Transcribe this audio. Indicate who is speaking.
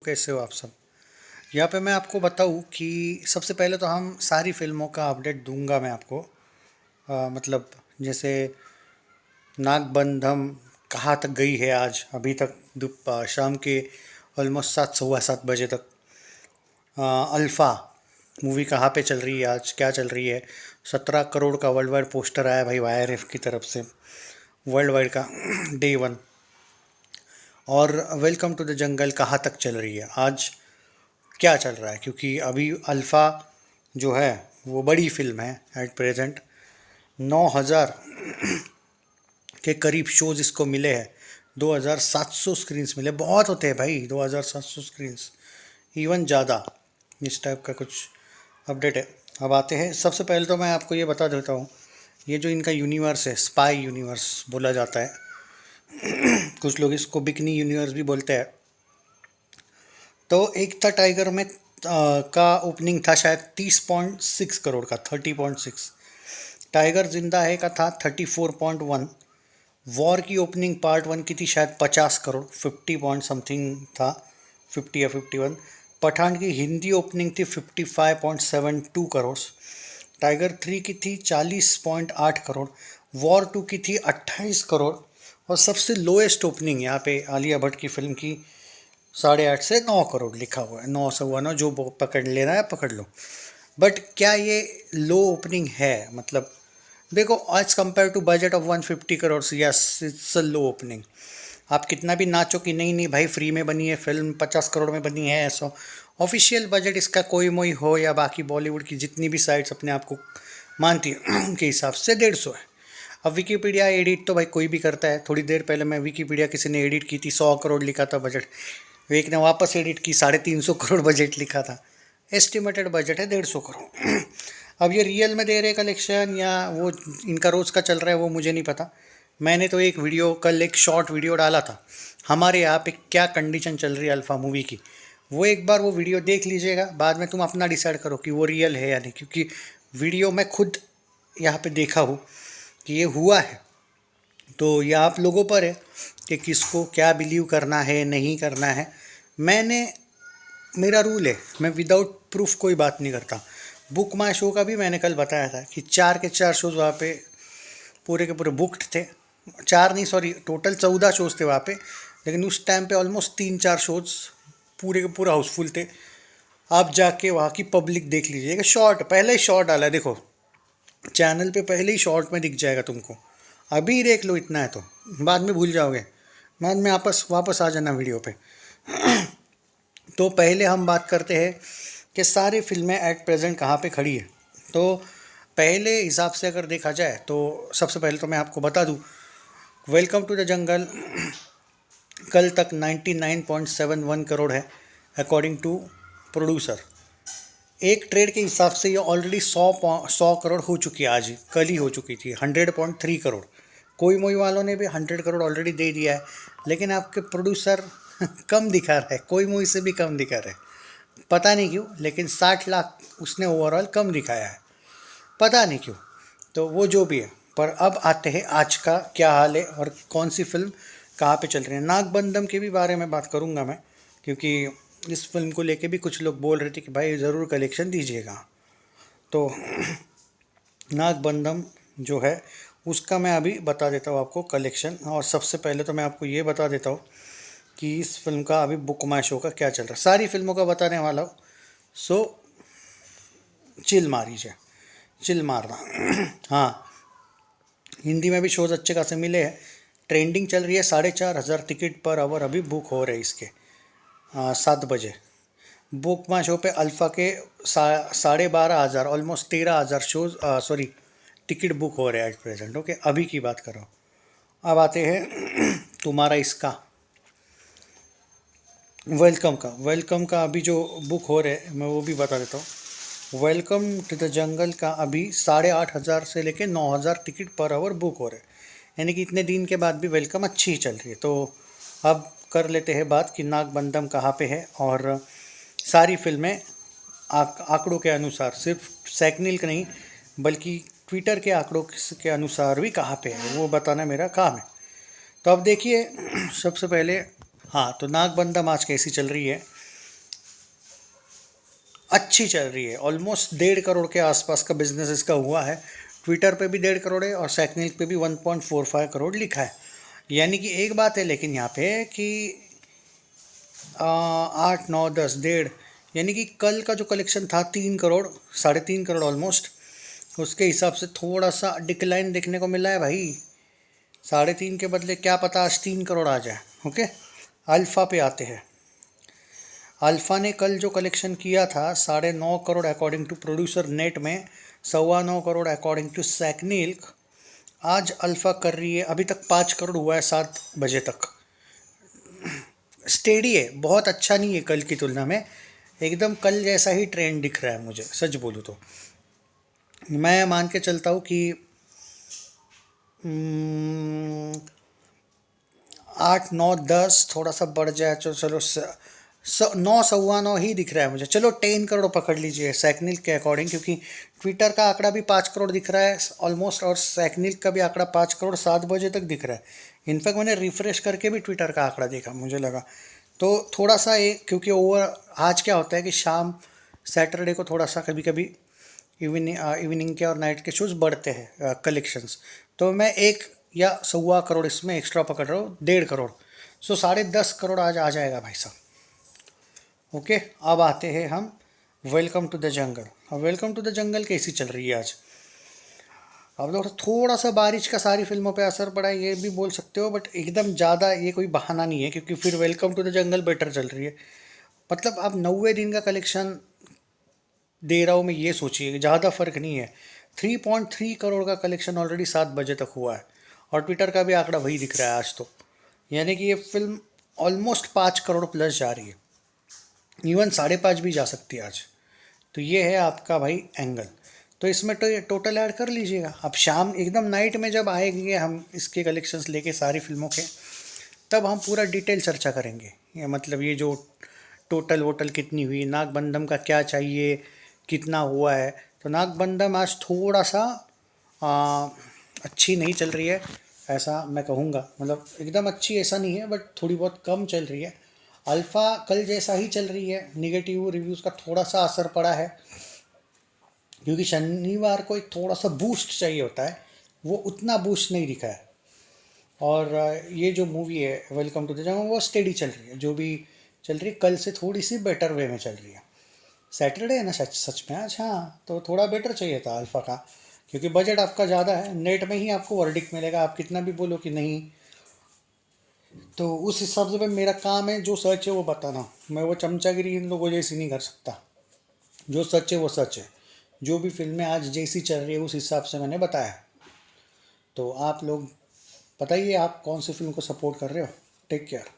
Speaker 1: कैसे हो आप सब। यहाँ पे मैं आपको बताऊँ कि सबसे पहले तो हम सारी फिल्मों का अपडेट दूंगा मैं आपको। मतलब जैसे नागबंधम कहाँ तक गई है आज अभी तक, शाम के ऑलमोस्ट 7 सवा 7 बजे तक। अल्फ़ा मूवी कहाँ पे चल रही है, आज क्या चल रही है। 17 करोड़ का वर्ल्ड वाइड पोस्टर आया भाई YRF की तरफ से, वर्ल्ड वाइड का Day 1। और वेलकम टू द जंगल कहाँ तक चल रही है, आज क्या चल रहा है, क्योंकि अभी अल्फ़ा जो है वो बड़ी फिल्म है एट प्रेजेंट। 9,000 के करीब शोज़ इसको मिले हैं, 2,700 स्क्रीन्स मिले। बहुत होते हैं भाई 2,700 स्क्रीन्स, इवन ज़्यादा। इस टाइप का कुछ अपडेट है। अब आते हैं, सबसे पहले तो मैं आपको ये बता देता हूँ, ये जो इनका यूनिवर्स है स्पाई यूनिवर्स बोला जाता है, कुछ लोग इसको बिकनी यूनिवर्स भी बोलते हैं। तो एक था टाइगर में का ओपनिंग था शायद 30.6 करोड़ का, 30.6। टाइगर जिंदा है का था 34.1। वॉर की ओपनिंग पार्ट 1 की थी शायद 50 करोड़, 50 पॉइंट समथिंग था, 50 या 51। पठान की हिंदी ओपनिंग थी 55.72 करोड़। टाइगर 3 की थी 40.8 करोड़। वॉर 2 की थी 28 करोड़। और सबसे लोएस्ट ओपनिंग यहाँ पे आलिया भट्ट की फिल्म की 8.5 से 9 करोड़ लिखा हुआ है, 9 9 जो पकड़ लेना है पकड़ लो। बट क्या ये लो ओपनिंग है? मतलब देखो, आज compare to budget of 150 crore, yes it's a low opening. आप कितना भी नाचो कि नहीं नहीं भाई फ्री में बनी है फिल्म, 50 करोड़ में बनी है, ऐसा ऑफिशियल बजट इसका कोई मोई हो या बाकी बॉलीवुड की जितनी भी साइट्स अपने आप को मानती है उनके हिसाब से 150 है। अब विकीपीडिया एडिट तो भाई कोई भी करता है। थोड़ी देर पहले मैं विकीपीडिया किसी ने एडिट की थी, 100 करोड़ लिखा था बजट, एक ने वापस एडिट की 350 करोड़ बजट लिखा था। एस्टिमेटेड बजट है 150 करोड़। अब ये रियल में दे रहे कलेक्शन या वो इनका रोज़ का चल रहा है वो मुझे नहीं पता। मैंने तो एक वीडियो कल, एक शॉर्ट वीडियो डाला था हमारे यहाँ पे क्या कंडीशन चल रही है अल्फ़ा मूवी की। वो एक बार वो वीडियो देख लीजिएगा, बाद में तुम अपना डिसाइड करो कि वो रियल है या नहीं, क्योंकि वीडियो मैं खुद यहाँ पे देखा हूँ कि ये हुआ है। तो ये आप लोगों पर है कि किसको क्या बिलीव करना है नहीं करना है। मैंने, मेरा रूल है, मैं विदाउट प्रूफ कोई बात नहीं करता। बुक माई शो का भी मैंने कल बताया था कि 4 के 4 शोज़ वहाँ पे पूरे के पूरे बुक्ड थे। 4 नहीं सॉरी, टोटल 14 शोज़ थे वहाँ पे, लेकिन उस टाइम पे ऑलमोस्ट 3-4 शोज़ पूरे के पूरा हाउसफुल थे। आप जाके वहाँ की पब्लिक देख लीजिएगा, शॉर्ट पहले ही शॉर्ट डाला है, देखो चैनल पे पहले ही शॉर्ट में दिख जाएगा तुमको। अभी देख लो, इतना है तो बाद में भूल जाओगे, बाद में वापस आ जाना वीडियो पे। तो पहले हम बात करते हैं कि सारी फिल्में एट प्रेजेंट कहाँ पे खड़ी है। तो पहले हिसाब से अगर देखा जाए तो सबसे पहले तो मैं आपको बता दूँ, वेलकम टू द जंगल कल तक 99.71 करोड़ है अकॉर्डिंग टू प्रोड्यूसर। एक ट्रेड के हिसाब से ये ऑलरेडी 100 करोड़ हो चुकी है, आज कल ही हो चुकी थी 100.3 करोड़। कोई मोई वालों ने भी 100 करोड़ ऑलरेडी दे दिया है, लेकिन आपके प्रोड्यूसर कम दिखा रहा है, कोई मोई से भी कम दिखा रहा है, पता नहीं क्यों, लेकिन 60 लाख उसने ओवरऑल कम दिखाया है, पता नहीं क्यों। तो वो जो भी है, पर अब आते हैं आज का क्या हाल है और कौन सी फिल्म कहाँ पे चल रही है। नागबंधम के भी बारे में बात करूँगा मैं, क्योंकि इस फिल्म को लेके भी कुछ लोग बोल रहे थे कि भाई ज़रूर कलेक्शन दीजिएगा। तो नागबंधम जो है उसका मैं अभी बता देता हूँ आपको कलेक्शन। और सबसे पहले तो मैं आपको ये बता देता हूँ कि इस फिल्म का अभी बुक माई शो का क्या चल रहा है, सारी फिल्मों का बताने वाला हूँ। सो चिल मारीजिए, चिल मारना। हाँ, हिंदी में भी शोज़ अच्छे खासे मिले हैं, ट्रेंडिंग चल रही है। 4,500 टिकट पर आवर अभी बुक हो रहे हैं इसके 7 बजे। बुक माई शो पे अल्फ़ा के 12,500 almost 13,000 shows sorry ticket book हो रहे हैं एट प्रेजेंट। ओके, अभी की बात कर रहा हूँ। अब आते हैं तुम्हारा इसका वेलकम का अभी जो बुक हो रहे हैं मैं वो भी बता देता हूँ। वेलकम टू द जंगल का अभी 8,500 से लेके 9,000 टिकट पर आवर बुक हो रहे हैं, यानी कि इतने दिन के बाद भी वेलकम अच्छी ही चल रही है। तो अब कर लेते हैं बात कि नागबंधम कहाँ पे है। और सारी फिल्में आंकड़ों के अनुसार, सिर्फ सैकनिल के नहीं बल्कि ट्विटर के आंकड़ों के अनुसार भी कहाँ पे है वो बताना मेरा काम है। तो अब देखिए सबसे पहले, हाँ, तो नागबंधम आज कैसी चल रही है। अच्छी चल रही है, ऑलमोस्ट 1.5 करोड़ के आसपास का बिजनेस इसका हुआ है। ट्विटर पे भी 1.5 करोड़ है और सेकनिक पे भी 1.45 करोड़ लिखा है। यानी कि एक बात है लेकिन यहाँ पे कि 8 9 10 1.5, यानी कि कल का जो कलेक्शन था 3 करोड़, 3.5 करोड़ ऑलमोस्ट, उसके हिसाब से थोड़ा सा डिक्लाइन देखने को मिला है भाई। 3.5 के बदले क्या पता आज 3 करोड़ आ जाए। ओके, अल्फ़ा पे आते हैं। अल्फ़ा ने कल जो कलेक्शन किया था 9.5 crore according to producer net में, 9.25 करोड़ अकॉर्डिंग टू सैकनिल्क। आज अल्फ़ा कर रही है, अभी तक 5 करोड़ हुआ है 7 बजे तक। स्टेडी है, बहुत अच्छा नहीं है कल की तुलना में, एकदम कल जैसा ही ट्रेंड दिख रहा है मुझे, सच बोलूँ तो। मैं मान के चलता हूँ कि 8 9 10 थोड़ा सा बढ़ जाए तो चलो, 9 9 ही दिख रहा है मुझे। चलो 10 करोड़ पकड़ लीजिए सैकनिल के अकॉर्डिंग, क्योंकि ट्विटर का आंकड़ा भी 5 करोड़ दिख रहा है ऑलमोस्ट, और सैकनिल का भी आंकड़ा 5 करोड़ 7 बजे तक दिख रहा है। इनफैक्ट मैंने रिफ्रेश करके भी ट्विटर का आंकड़ा देखा, मुझे लगा तो थोड़ा सा एक, क्योंकि ओवर आज क्या होता है कि शाम सैटरडे को थोड़ा सा कभी कभी इवनिंग के और नाइट के शोज बढ़ते हैं कलेक्शंस, तो मैं 1 या 1.25 करोड़ इसमें एक्स्ट्रा पकड़ रहा हूँ, 1.5 करोड़। सो 10.5 करोड़ आज आ जाएगा भाई साहब। ओके, अब आते हैं हम वेलकम टू द जंगल। अब वेलकम टू द जंगल कैसी चल रही है आज? अब तो थोड़ा सा बारिश का सारी फिल्मों पे असर पड़ा है ये भी बोल सकते हो, बट एकदम ज़्यादा ये कोई बहाना नहीं है, क्योंकि फिर welcome to the jungle better चल रही है। मतलब अब 90 दिन का कलेक्शन दे रहा हूँ मैं, ये सोचिए कि ज़्यादा फर्क नहीं है। 3.3 करोड़ का कलेक्शन ऑलरेडी 7 बजे तक हुआ है, और ट्विटर का भी आंकड़ा वही दिख रहा है आज तो। यानी कि ये फिल्म ऑलमोस्ट 5 करोड़ प्लस जा रही है, इवन 5.5 भी जा सकती है आज। तो ये है आपका भाई एंगल। तो इसमें तो ये टोटल ऐड कर लीजिएगा। अब शाम एकदम नाइट में जब आएंगे हम इसके कलेक्शंस लेके सारी फिल्मों के, तब हम पूरा डिटेल चर्चा करेंगे। ये मतलब ये जो टोटल वोटल कितनी हुई, नागबंधम का क्या चाहिए, कितना हुआ है। तो नागबंधम आज थोड़ा सा आ, अच्छी नहीं चल रही है, ऐसा मैं कहूँगा। मतलब एकदम अच्छी ऐसा नहीं है, बट थोड़ी बहुत कम चल रही है। अल्फ़ा कल जैसा ही चल रही है, निगेटिव रिव्यूज़ का थोड़ा सा असर पड़ा है, क्योंकि शनिवार को एक थोड़ा सा बूस्ट चाहिए होता है, वो उतना बूस्ट नहीं दिखा है। और ये जो मूवी है वेलकम टू द जंगल वो स्टेडी चल रही है, जो भी चल रही है कल से थोड़ी सी बेटर वे में चल रही है। सैटरडे है ना सच सच में आज, हाँ, तो थोड़ा बेटर चाहिए था अल्फ़ा का, क्योंकि बजट आपका ज़्यादा है। नेट में ही आपको वर्डिक्ट मिलेगा, आप कितना भी बोलो कि नहीं। तो उस हिसाब से भाई मेरा काम है, जो सच है वो बताना। मैं वो चमचागिरी इन लोगों जैसी नहीं कर सकता। जो सच है वो सच है, जो भी फिल्में आज जैसी चल रही है उस हिसाब से मैंने बताया। तो आप लोग बताइए आप कौन सी फिल्म को सपोर्ट कर रहे हो। Take care.